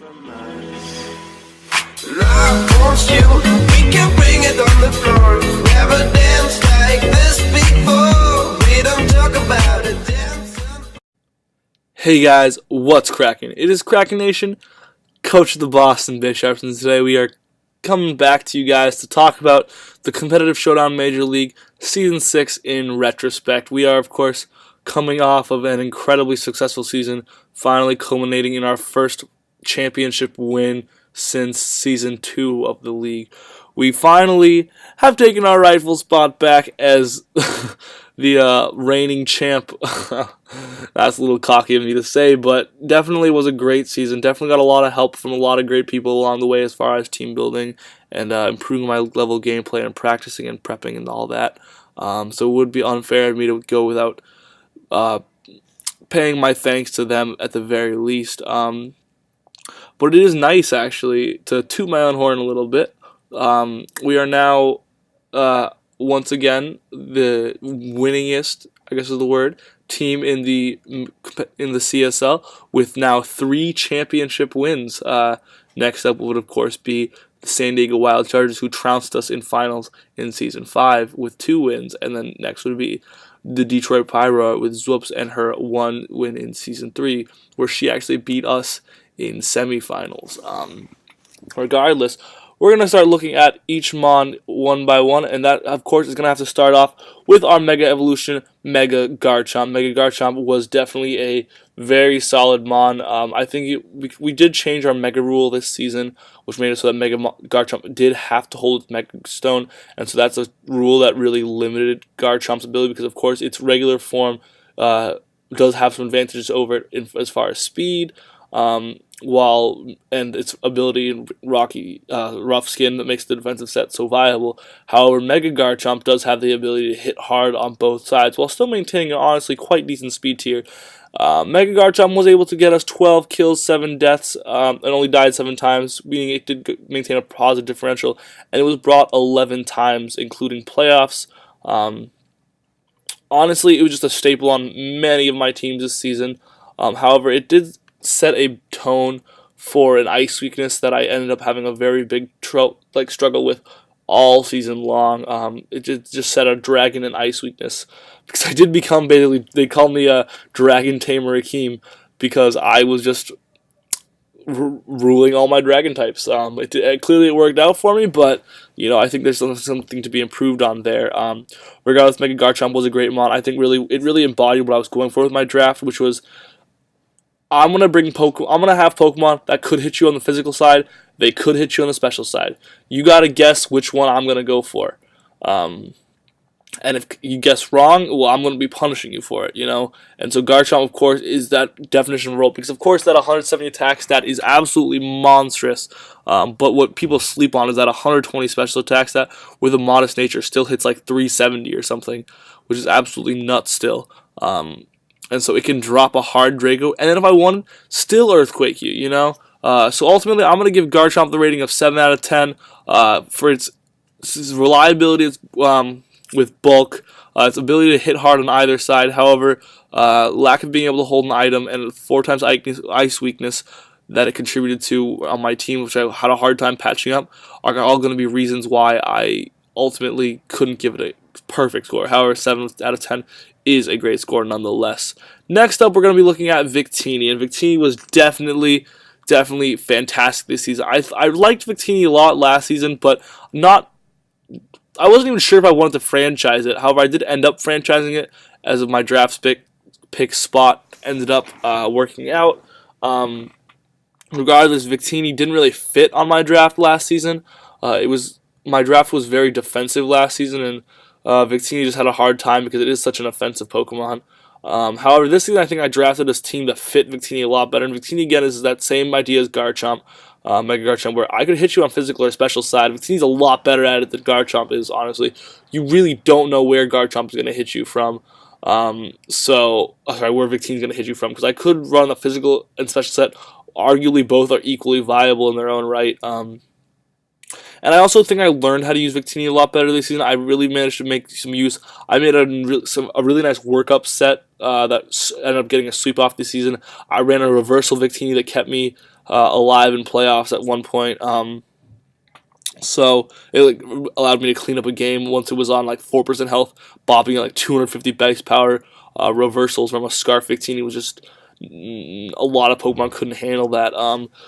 Love wants you, we can bring it on the floor. Never danced like this before. We don't talk about it. Hey guys, what's cracking? It is Krakenation, coach of the Boston Bisharps, and today we are coming back to you guys to talk about the competitive Showdown Major League Season 6 in retrospect. We are, of course, coming off of an incredibly successful season, finally culminating in our first championship win since Season 2 of the league. We finally have taken our rightful spot back as the reigning champ. That's a little cocky of me to say, but definitely was a great season. Definitely got a lot of help from a lot of great people along the way as far as team building and improving my level of gameplay and practicing and prepping and all that. So it would be unfair of me to go without paying my thanks to them at the very least. But it is nice, actually, to toot my own horn a little bit. We are now, once again, the winningest, I guess is the word, team in the CSL with now 3 championship wins. Next up would, of course, be the San Diego Wild Chargers, who trounced us in finals in Season 5 with 2 wins. And then next would be the Detroit Pyro with Zwoops and her 1 win in Season 3, where she actually beat us in semifinals. Regardless, we're going to start looking at each Mon one by one, and that, of course, is going to have to start off with our Mega Evolution Mega Garchomp. Mega Garchomp was definitely a very solid Mon. I think we did change our Mega rule this season, which made it so that Mega Garchomp did have to hold its Mega Stone, and so that's a rule that really limited Garchomp's ability because, of course, its regular form does have some advantages over it as far as speed, and its ability in rough skin that makes the defensive set so viable. However, Mega Garchomp does have the ability to hit hard on both sides while still maintaining an honestly quite decent speed tier. Mega Garchomp was able to get us 12 kills, 7 deaths, and only died 7 times, meaning it did maintain a positive differential, and it was brought 11 times, including playoffs. Honestly, it was just a staple on many of my teams this season. However, it did set a tone for an ice weakness that I ended up having a very big struggle with all season long. It just set a dragon and ice weakness because I did become basically, they call me a Dragon Tamer Akeem because I was just ruling all my dragon types. Clearly it worked out for me, but I think there's something to be improved on there. Regardless, Mega Garchomp was a great mod. I think it really embodied what I was going for with my draft, which was I'm gonna have Pokemon that could hit you on the physical side. They could hit you on the special side. You gotta guess which one I'm gonna go for. And if you guess wrong, well, I'm gonna be punishing you for it. And so Garchomp, of course, is that definition of role because, of course, that 170 attack stat is absolutely monstrous. But what people sleep on is that 120 special attack stat with a modest nature still hits like 370 or something, which is absolutely nuts still. And so it can drop a hard Draco, and then if I want, still Earthquake you, So ultimately, I'm going to give Garchomp the rating of 7 out of 10 for its reliability with bulk, its ability to hit hard on either side. However, lack of being able to hold an item and 4 times ice weakness that it contributed to on my team, which I had a hard time patching up, are all going to be reasons why I ultimately couldn't give it a perfect score. However, 7 out of 10 is a great score nonetheless. Next up, we're going to be looking at Victini, and Victini was definitely fantastic this season. I liked Victini a lot last season, but I wasn't even sure if I wanted to franchise it. However, I did end up franchising it as of my draft pick spot ended up working out. Regardless, Victini didn't really fit on my draft last season. My draft was very defensive last season, and Victini just had a hard time because it is such an offensive Pokemon. However, this season I think I drafted this team that fit Victini a lot better, and Victini again is that same idea as Garchomp, Mega Garchomp, where I could hit you on physical or special side. Victini's a lot better at it than Garchomp is, honestly. You really don't know where Garchomp is going to hit you from. Where Victini's going to hit you from, because I could run a physical and special set. Arguably, both are equally viable in their own right. And I also think I learned how to use Victini a lot better this season. I really managed to make some use. I made a really nice workup set that ended up getting a sweep off this season. I ran a reversal Victini that kept me alive in playoffs at one point. So it like allowed me to clean up a game once it was on like 4% health, bopping at like 250 base power. Reversals from a Scarf Victini was just a lot of Pokemon couldn't handle that.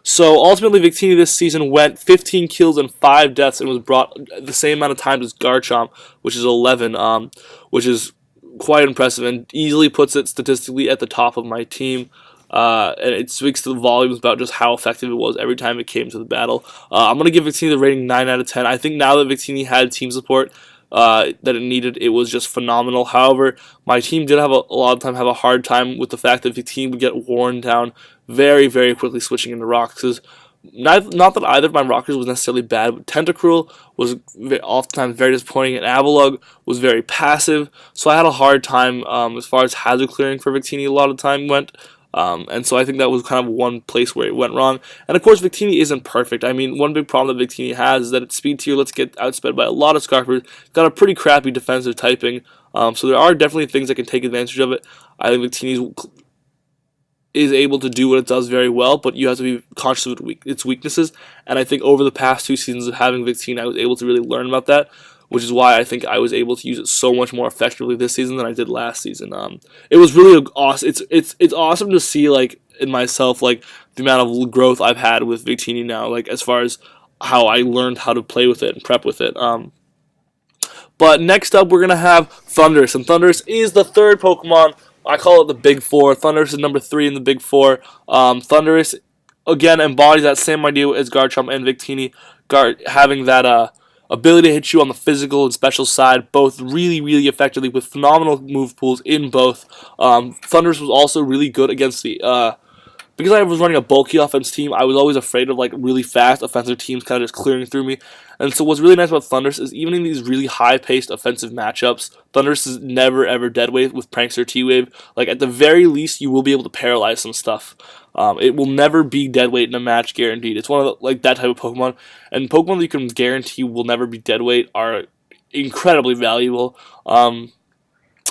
So ultimately, Victini this season went 15 kills and 5 deaths and was brought the same amount of times as Garchomp, which is 11, which is quite impressive and easily puts it statistically at the top of my team. And it speaks to the volumes about just how effective it was every time it came to the battle. I'm going to give Victini the rating 9 out of 10. I think now that Victini had team support that it needed, it was just phenomenal. However, my team did have a lot of time have a hard time with the fact that Victini would get worn down very, very quickly switching into rocks. Not that either of my rockers was necessarily bad, but Tentacruel was oftentimes very disappointing, and Avalugg was very passive, so I had a hard time as far as hazard clearing for Victini a lot of the time went. And so I think that was kind of one place where it went wrong. And of course, Victini isn't perfect. I mean, one big problem that Victini has is that its speed tier lets get outsped by a lot of Scarfers. It's got a pretty crappy defensive typing. So there are definitely things that can take advantage of it. I think Victini is able to do what it does very well, but you have to be conscious of its weaknesses. And I think over the past 2 seasons of having Victini, I was able to really learn about that, which is why I think I was able to use it so much more effectively this season than I did last season. It was really awesome. It's awesome to see like in myself like the amount of growth I've had with Victini now, like as far as how I learned how to play with it and prep with it. But next up, we're gonna have Thundurus, and Thundurus is the third Pokemon. I call it the Big Four. Thundurus is number 3 in the Big Four. Thundurus again embodies that same idea as Garchomp and Victini, having that ability to hit you on the physical and special side, both really, really effectively with phenomenal move pools in both. Thundurus was also really good against the because I was running a bulky offense team, I was always afraid of like really fast offensive teams kind of just clearing through me. And so what's really nice about Thundurus is even in these really high-paced offensive matchups, Thundurus is never ever dead weight with Prankster T-Wave. Like at the very least, you will be able to paralyze some stuff. It will never be dead weight in a match, guaranteed. It's one of like that type of Pokemon, and Pokemon that you can guarantee will never be dead weight are incredibly valuable.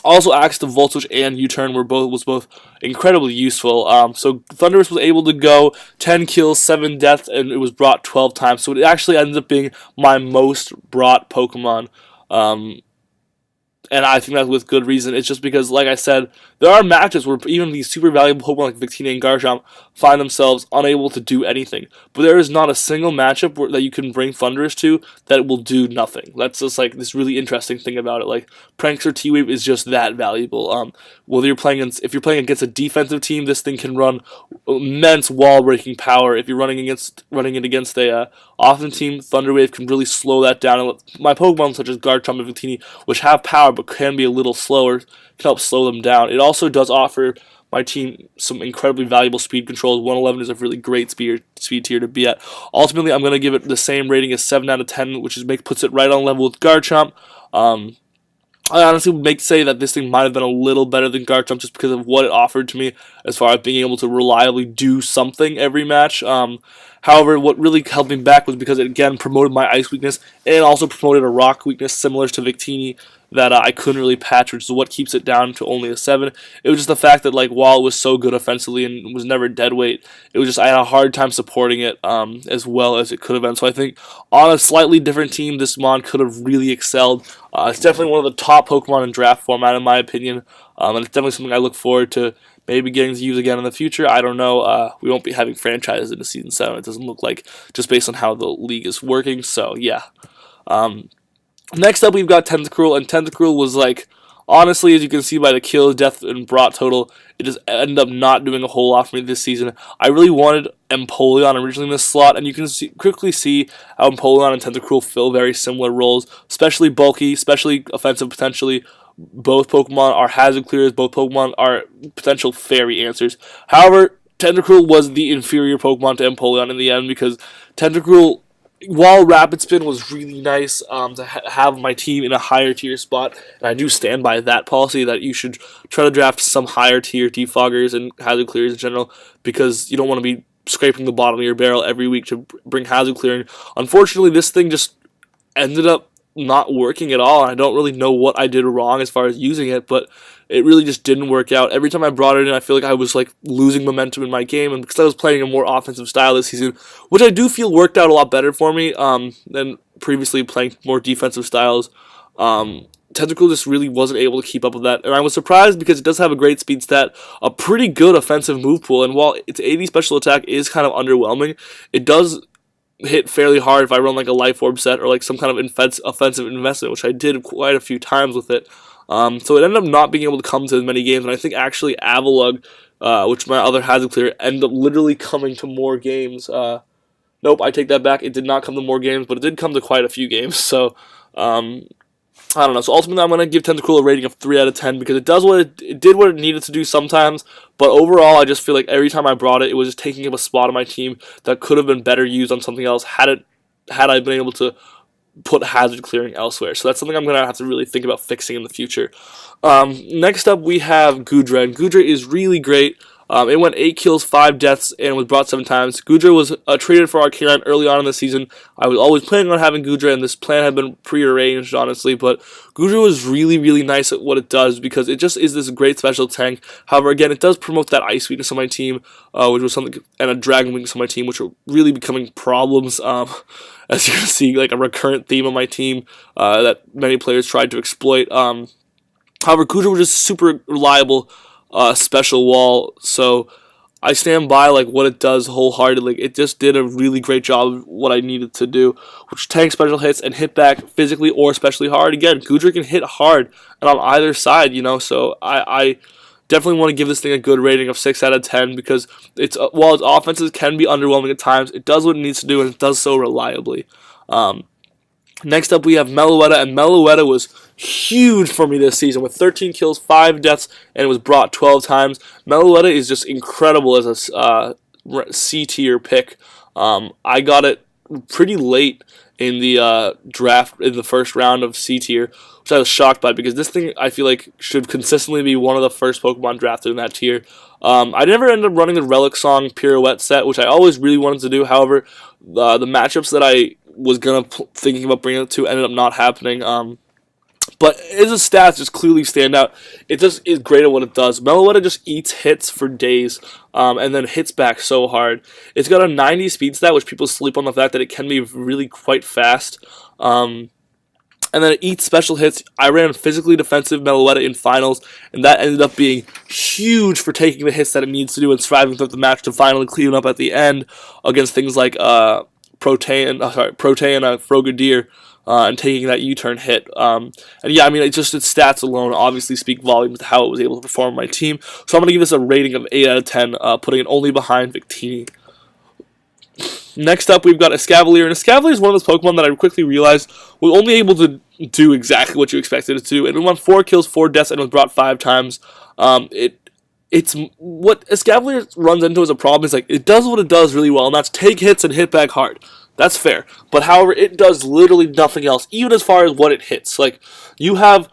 Also, Axe to Volt Switch and U-Turn was both incredibly useful. So Thundurus was able to go 10 kills, 7 deaths, and it was brought 12 times. So it actually ended up being my most brought Pokemon. And I think that's with good reason. It's just because, like I said, there are matches where even these super valuable Pokemon like Victini and Garchomp find themselves unable to do anything. But there is not a single matchup that you can bring Thundurus to that will do nothing. That's just like this really interesting thing about it. Like Prankster T-Wave is just that valuable. Whether you're playing if you're playing against a defensive team, this thing can run immense wall breaking power. If you're running it against a offensive team, Thunder Wave can really slow that down. And my Pokemon such as Garchomp and Victini, which have power but can be a little slower, can help slow them down. It also does offer my team some incredibly valuable speed controls. 111 is a really great speed tier to be at. Ultimately, I'm going to give it the same rating as 7 out of 10, which puts it right on level with Garchomp. I honestly would say that this thing might have been a little better than Garchomp just because of what it offered to me as far as being able to reliably do something every match. However, what really held me back was because it again promoted my ice weakness and also promoted a rock weakness similar to Victini that I couldn't really patch, which is what keeps it down to only a 7. It was just the fact that like while it was so good offensively and was never dead weight, it was just I had a hard time supporting it as well as it could have been. So I think on a slightly different team, this Mon could have really excelled. It's definitely one of the top Pokemon in draft format in my opinion, and it's definitely something I look forward to maybe getting to use again in the future. I don't know. We won't be having franchises into Season 7. It doesn't look like, just based on how the league is working. So, yeah. Next up, we've got Tentacruel, and Tentacruel was like, honestly, as you can see by the kills, death, and brought total, it just ended up not doing a whole lot for me this season. I really wanted Empoleon originally in this slot, and you can quickly see how Empoleon and Tentacruel fill very similar roles, especially bulky, especially offensive potentially. Both Pokemon are hazard clearers, both Pokemon are potential fairy answers. However, Tentacruel was the inferior Pokemon to Empoleon in the end because Tentacruel, while Rapid Spin was really nice to have my team in a higher tier spot, and I do stand by that policy that you should try to draft some higher tier defoggers and hazard clearers in general because you don't want to be scraping the bottom of your barrel every week to bring hazard clearing. Unfortunately, this thing just ended up not working at all. And I don't really know what I did wrong as far as using it, but it really just didn't work out. Every time I brought it in, I feel like I was like losing momentum in my game, and because I was playing a more offensive style this season, which I do feel worked out a lot better for me than previously playing more defensive styles. Tentacle just really wasn't able to keep up with that, and I was surprised because it does have a great speed stat, a pretty good offensive move pool, and while its 80 special attack is kind of underwhelming, it does hit fairly hard if I run like a life orb set or like some kind of offensive investment, which I did quite a few times with it. So it ended up not being able to come to as many games, and I think actually Avalug, which my other Hazard Clear, ended up literally coming to more games. Nope, I take that back. It did not come to more games, but it did come to quite a few games. So I don't know. So ultimately, I'm going to give Tentacruel a rating of 3 out of 10 because it did what it needed to do sometimes. But overall, I just feel like every time I brought it, it was just taking up a spot on my team that could have been better used on something else had I been able to put hazard clearing elsewhere. So that's something I'm going to have to really think about fixing in the future. Next up, we have Gudra, and Gudra is really great. It went 8 kills, 5 deaths, and was brought 7 times. Gudra was traded for Arcanine early on in the season. I was always planning on having Gudra, and this plan had been prearranged, honestly, but Gudra was really, really nice at what it does because it just is this great special tank. However, again, it does promote that ice weakness on my team, which was something, and a dragon weakness on my team, which are really becoming problems. As you can see, like a recurrent theme on my team that many players tried to exploit. However, Gudra was just super reliable special wall, so I stand by like what it does wholeheartedly. It just did a really great job of what I needed to do, which tank special hits and hit back physically or especially hard. Again, Gudra can hit hard and on either side, so I definitely want to give this thing a good rating of 6 out of 10 because while its offenses can be underwhelming at times, it does what it needs to do and it does so reliably. Next up, we have Meloetta, and Meloetta was huge for me this season with 13 kills, 5 deaths, and it was brought 12 times. Meloetta is just incredible as a C-tier pick. I got it pretty late in the draft, in the first round of C-tier, which I was shocked by because this thing, I feel like, should consistently be one of the first Pokemon drafted in that tier. I never ended up running the Relic Song Pirouette set, which I always really wanted to do. However, the matchups that I was thinking about bringing it to ended up not happening. But its stats just clearly stand out. It just is great at what it does. Meloetta just eats hits for days, and then hits back so hard. It's got a 90 speed stat, which people sleep on the fact that it can be really quite fast. And then it eats special hits. I ran physically defensive Meloetta in finals, and that ended up being huge for taking the hits that it needs to do and striving throughout the match to finally clean up at the end against things like Protean, Frogadier, and taking that U-turn hit. And yeah, I mean, its stats alone obviously speak volumes to how it was able to perform on my team. So I'm going to give this a rating of 8 out of 10, putting it only behind Victini. Next up, we've got Escavalier, and Escavalier is one of those Pokemon that I quickly realized was only able to do exactly what you expected it to do. It won 4 kills, 4 deaths, and was brought 5 times. It's what Escavalier runs into as a problem is like it does what it does really well, and that's take hits and hit back hard. That's fair. But however, it does literally nothing else, even as far as what it hits. Like, you have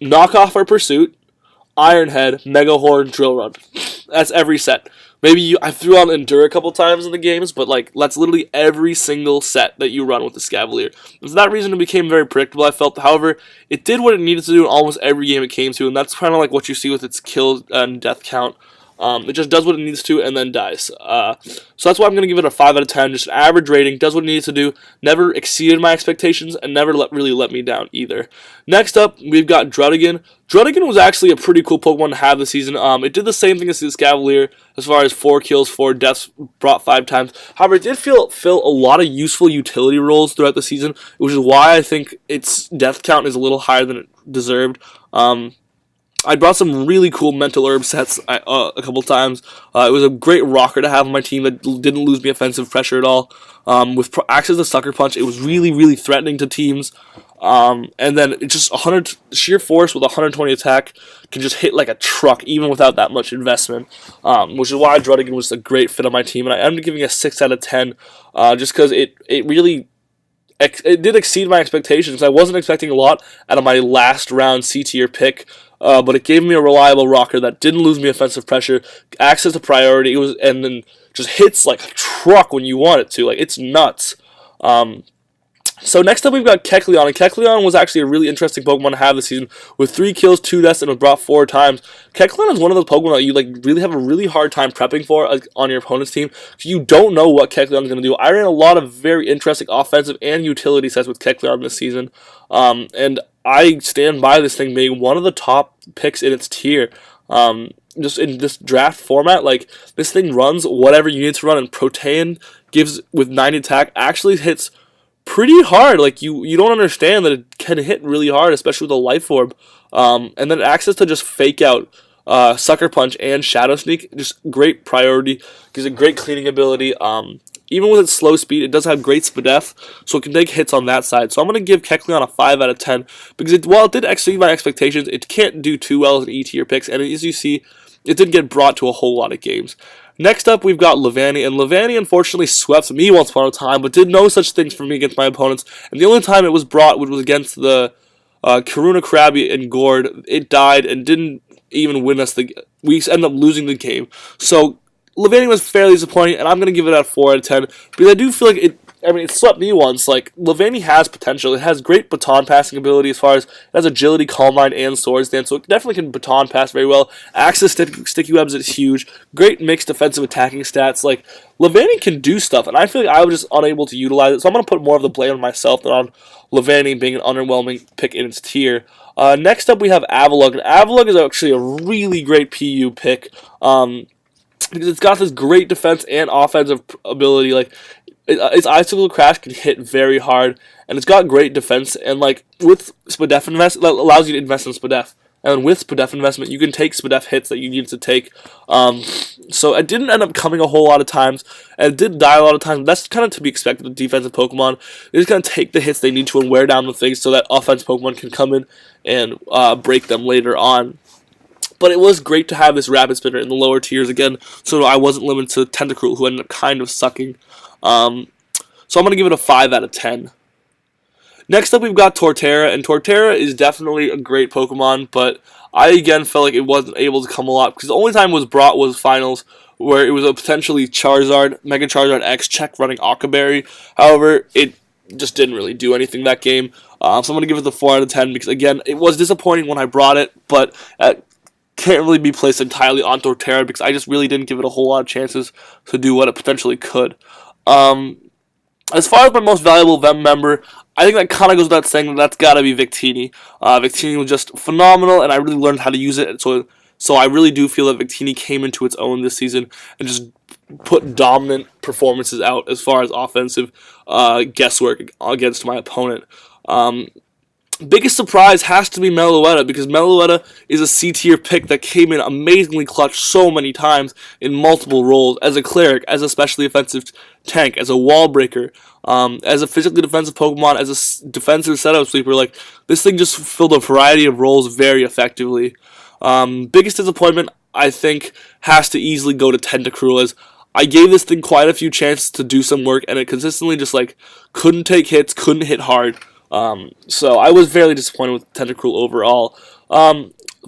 Knockoff or Pursuit, Iron Head, Mega Horn, Drill Run. That's every set. Maybe I threw on Endure a couple times in the games, but like that's literally every single set that you run with the Escavalier. And for that reason, it became very predictable, I felt. However, it did what it needed to do in almost every game it came to, and that's kind of like what you see with its kill and death count. It just does what it needs to and then dies. So that's why I'm going to give it a 5 out of 10. Just an average rating. Does what it needs to do. Never exceeded my expectations and never really let me down either. Next up, we've got Druddigan. Druddigan was actually a pretty cool Pokemon to have this season. It did the same thing as the Escavalier as far as 4 kills, 4 deaths, brought 5 times. However, it did fill a lot of useful utility roles throughout the season, which is why I think its death count is a little higher than it deserved. I brought some really cool mental herb sets a couple times. It was a great rocker to have on my team that didn't lose me offensive pressure at all. With Access to Sucker Punch, it was really, really threatening to teams. And then it just 100 sheer force with 120 attack can just hit like a truck even without that much investment. Which is why Druddigan was a great fit on my team, and I am giving it a 6 out of 10, just because it really. It did exceed my expectations. I wasn't expecting a lot out of my last round C-tier pick, but it gave me a reliable rocker that didn't lose me offensive pressure, access to priority, and then just hits like a truck when you want it to. Like, it's nuts. So next up we've got Kecleon, and Kecleon was actually a really interesting Pokemon to have this season with 3 kills, 2 deaths, and was brought 4 times. Kecleon is one of those Pokemon that you really have a really hard time prepping for on your opponent's team, because you don't know what Kecleon is going to do. I ran a lot of very interesting offensive and utility sets with Kecleon this season, and I stand by this thing being one of the top picks in its tier. Just in this draft format, this thing runs whatever you need to run, and Protean gives with 90 attack actually hits pretty hard. You don't understand that it can hit really hard, especially with a Life Orb. And then access to just fake out Sucker Punch and Shadow Sneak, just great priority, gives a great cleaning ability. Even with its slow speed, it does have great Spadef, so it can take hits on that side. So I'm going to give Kecleon a 5 out of 10, because while it did exceed my expectations, it can't do too well as an E-tier picks, and as you see, it did get brought to a whole lot of games. Next up, we've got Levani, and Levani unfortunately swept me once upon a time, but did no such things for me against my opponents, and the only time it was brought, which was against the Karuna, Krabby, and Gord, it died and didn't even win us we ended up losing the game. So Levani was fairly disappointing, and I'm going to give it a 4 out of 10, because I do feel like it swept me once. Levani has potential. It has great baton passing ability as far as it has agility, Calm Mind, and Swords Dance, so it definitely can baton pass very well. Access sticky webs is huge. Great mixed defensive attacking stats. Levani can do stuff, and I feel like I was just unable to utilize it, so I'm going to put more of the blame on myself than on Levani being an underwhelming pick in its tier. Next up, we have Avalugg, and Avalugg is actually a really great PU pick, because it's got this great defense and offensive ability. Its Icicle Crash can hit very hard, and it's got great defense, and with Spadef invest, that allows you to invest in Spadef, and with Spadef investment, you can take Spadef hits that you need to take. So it didn't end up coming a whole lot of times, and it did die a lot of times. That's kind of to be expected with defensive Pokemon. They're just going to take the hits they need to and wear down the things so that offensive Pokemon can come in and break them later on. But it was great to have this Rapid Spinner in the lower tiers again, so I wasn't limited to Tentacruel, who ended up kind of sucking. So I'm going to give it a 5 out of 10. Next up, we've got Torterra, and Torterra is definitely a great Pokemon, but I again felt like it wasn't able to come a lot, because the only time it was brought was Finals, where it was a potentially Charizard, Mega Charizard X check running Occaberry. However, it just didn't really do anything that game. So I'm going to give it the 4 out of 10, because again, it was disappointing when I brought it, but can't really be placed entirely on Torterra, because I just really didn't give it a whole lot of chances to do what it potentially could. As far as my most valuable Vem member, I think that kind of goes without saying that's got to be Victini. Victini was just phenomenal, and I really learned how to use it. So I really do feel that Victini came into its own this season and just put dominant performances out as far as offensive guesswork against my opponent. Biggest surprise has to be Meloetta, because Meloetta is a C-tier pick that came in amazingly clutch so many times in multiple roles, as a cleric, as a specially offensive tank, as a wall breaker, as a physically defensive Pokemon, as a defensive setup sweeper. This thing just filled a variety of roles very effectively. Biggest disappointment, I think, has to easily go to Tentacruel, as I gave this thing quite a few chances to do some work, and it consistently just couldn't take hits, couldn't hit hard. So I was very disappointed with Tentacruel overall.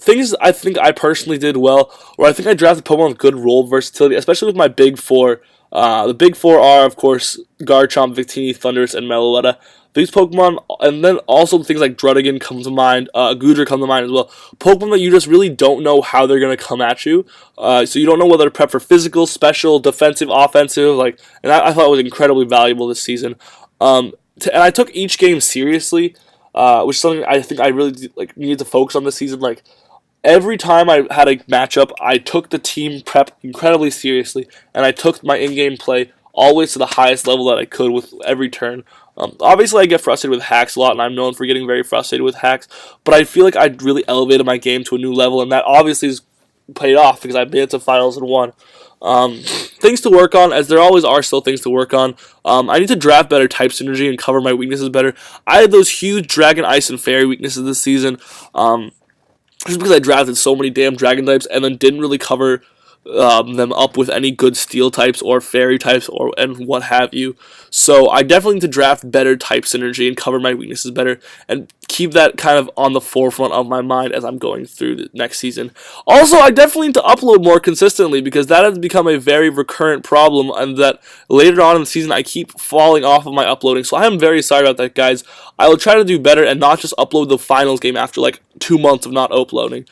Things I think I personally did well, or I think I drafted Pokemon with good role versatility, especially with my big four. The big four are, of course, Garchomp, Victini, Thundurus, and Meloetta. These Pokemon, and then also things like Druddigon come to mind, Goodra come to mind as well. Pokemon that you just really don't know how they're going to come at you. So you don't know whether to prep for physical, special, defensive, offensive. And I thought it was incredibly valuable this season. And I took each game seriously, which is something I think I really needed to focus on this season. Every time I had a matchup, I took the team prep incredibly seriously, and I took my in-game play always to the highest level that I could with every turn. Obviously, I get frustrated with hacks a lot, and I'm known for getting very frustrated with hacks, but I feel like I really elevated my game to a new level, and that obviously has paid off because I made it to finals and won. Things to work on, as there always are still things to work on. I need to draft better type synergy and cover my weaknesses better. I had those huge Dragon, Ice, and Fairy weaknesses this season, just because I drafted so many damn Dragon types and then didn't really cover them up with any good Steel types or Fairy types and what have you. So I definitely need to draft better type synergy and cover my weaknesses better and keep that kind of on the forefront of my mind as I'm going through the next season. Also, I definitely need to upload more consistently because that has become a very recurrent problem, and that later on in the season I keep falling off of my uploading. So I am very sorry about that, guys. I will try to do better and not just upload the finals game after like 2 months of not uploading.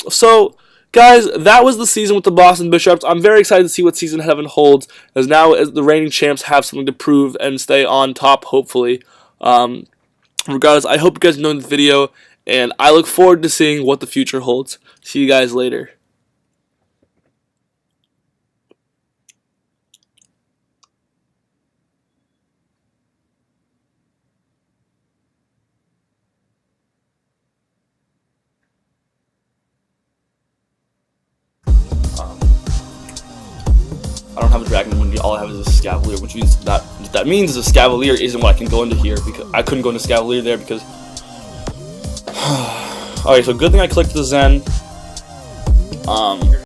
So guys, that was the season with the Boston Bisharps. I'm very excited to see what season 7 holds, as now as the reigning champs have something to prove and stay on top, hopefully. Regardless, I hope you guys enjoyed the video, and I look forward to seeing what the future holds. See you guys later. I don't have a dragon when all I have is a Scavalier, which means that means the Scavalier isn't what I can go into here, because I couldn't go into Scavalier there because. Alright, so good thing I clicked the Zen.